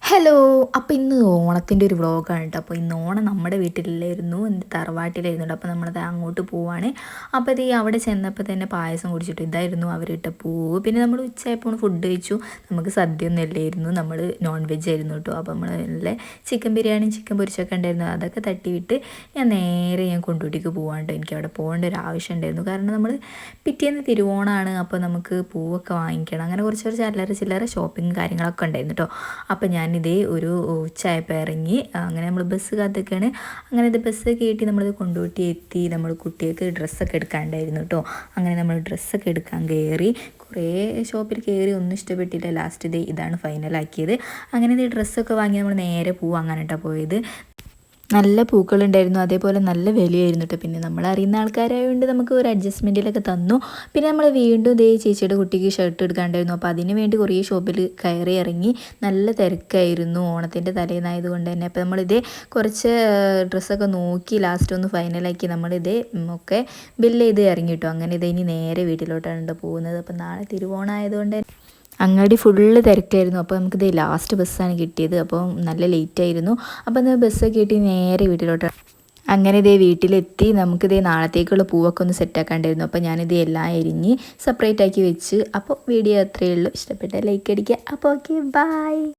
Hello. അപ്പോൾ ഇന്ന് ഓണത്തിൻ്റെ ഒരു വ്ളോഗാണ് കേട്ടോ. അപ്പോൾ ഇന്ന് ഓണം നമ്മുടെ വീട്ടിലായിരുന്നു, എൻ്റെ തറവാട്ടിലായിരുന്നു. അപ്പോൾ നമ്മളത് അങ്ങോട്ട് പോവാണ്. അപ്പോൾ ഇത് അവിടെ ചെന്നപ്പോൾ തന്നെ പായസം കുടിച്ചിട്ട് ഇതായിരുന്നു അവരിട്ട പൂവ്. പിന്നെ നമ്മൾ ഉച്ചയായപ്പോൾ ഫുഡ് കഴിച്ചു. നമുക്ക് സദ്യ ഒന്നും അല്ലായിരുന്നു, നമ്മൾ നോൺ വെജ് ആയിരുന്നു കേട്ടോ. അപ്പോൾ നമ്മൾ നല്ല ചിക്കൻ ബിരിയാണിയും ചിക്കൻ പൊരിച്ചൊക്കെ ഉണ്ടായിരുന്നു. അതൊക്കെ തട്ടിവിട്ട് ഞാൻ കൊണ്ടോട്ടിക്ക് പോകാൻ കേട്ടോ. എനിക്ക് അവിടെ പോകേണ്ട ഒരു ആവശ്യം ഉണ്ടായിരുന്നു. കാരണം നമ്മൾ പിറ്റേന്ന് തിരുവോണമാണ്. അപ്പോൾ നമുക്ക് പൂവൊക്കെ വാങ്ങിക്കണം. അങ്ങനെ കുറച്ച് ചില്ലറ ചില്ലറ ഷോപ്പിംഗ് കാര്യങ്ങളൊക്കെ ഉണ്ടായിരുന്നു കേട്ടോ. അപ്പോൾ ഞാനിതേ ഒരു ഉച്ചയായപ്പോൾ ഇറങ്ങി. അങ്ങനെ നമ്മൾ ബസ് കാത്തൊക്കെയാണ്. അങ്ങനെ ഇത് ബസ് കയറ്റി നമ്മളിത് കൊണ്ടോട്ടി എത്തി. നമ്മൾ കുട്ടികൾക്ക് ഡ്രസ്സൊക്കെ എടുക്കാണ്ടായിരുന്നു കേട്ടോ. അങ്ങനെ നമ്മൾ ഡ്രസ്സൊക്കെ എടുക്കാൻ കയറി. കുറേ ഷോപ്പിൽ കയറി, ഒന്നും ഇഷ്ടപ്പെട്ടില്ല. ലാസ്റ്റ് ഇതാണ് ഫൈനലാക്കിയത്. അങ്ങനെ ഇത് ഡ്രസ്സൊക്കെ വാങ്ങി നമ്മൾ നേരെ പൂ വാങ്ങാനായിട്ടാണ് പോയത്. നല്ല പൂക്കളുണ്ടായിരുന്നു, അതേപോലെ നല്ല വിലയായിരുന്നു കേട്ടോ. പിന്നെ നമ്മൾ അറിയുന്ന ആൾക്കാരായതുകൊണ്ട് നമുക്ക് ഒരു അഡ്ജസ്റ്റ്മെൻറ്റിലൊക്കെ തന്നു. പിന്നെ നമ്മൾ വീണ്ടും ചേച്ചിയുടെ കുട്ടിക്ക് ഷർട്ട് എടുക്കാണ്ടായിരുന്നു. അപ്പോൾ അതിന് വേണ്ടി കുറേ ഷോപ്പിൽ കയറി ഇറങ്ങി. നല്ല തിരക്കായിരുന്നു ഓണത്തിൻ്റെ തലേന്നായതുകൊണ്ട് തന്നെ. അപ്പോൾ കുറച്ച് ഡ്രസ്സൊക്കെ നോക്കി ലാസ്റ്റ് ഒന്ന് ഫൈനലാക്കി ഒക്കെ ബില്ല് ചെയ്ത് ഇറങ്ങി കേട്ടോ. അങ്ങനെ ഇനി നേരെ വീട്ടിലോട്ടാണ് പോകുന്നത്. അപ്പോൾ നാളെ തിരുവോണമായതുകൊണ്ട് അങ്ങാടി ഫുള്ള് തിരക്കായിരുന്നു. അപ്പോൾ നമുക്കിത് ലാസ്റ്റ് ബസ്സാണ് കിട്ടിയത്. അപ്പോൾ നല്ല ലേറ്റായിരുന്നു. അപ്പോൾ എന്നാൽ ബസ്സൊക്കെ കിട്ടി നേരെ വീട്ടിലോട്ട്. അങ്ങനെ വീട്ടിലെത്തി. നാളത്തേക്കുള്ള പൂവൊക്കെ ഒന്ന് സെറ്റാക്കാണ്ടായിരുന്നു. അപ്പോൾ എല്ലാം എരിഞ്ഞ് സെപ്പറേറ്റ് ആക്കി വെച്ച്. അപ്പോൾ വീഡിയോ അത്രയേ ഉള്ളൂ. ഇഷ്ടപ്പെട്ട ലൈക്ക് അടിക്കുക. അപ്പോൾ ഓക്കെ, ബൈ.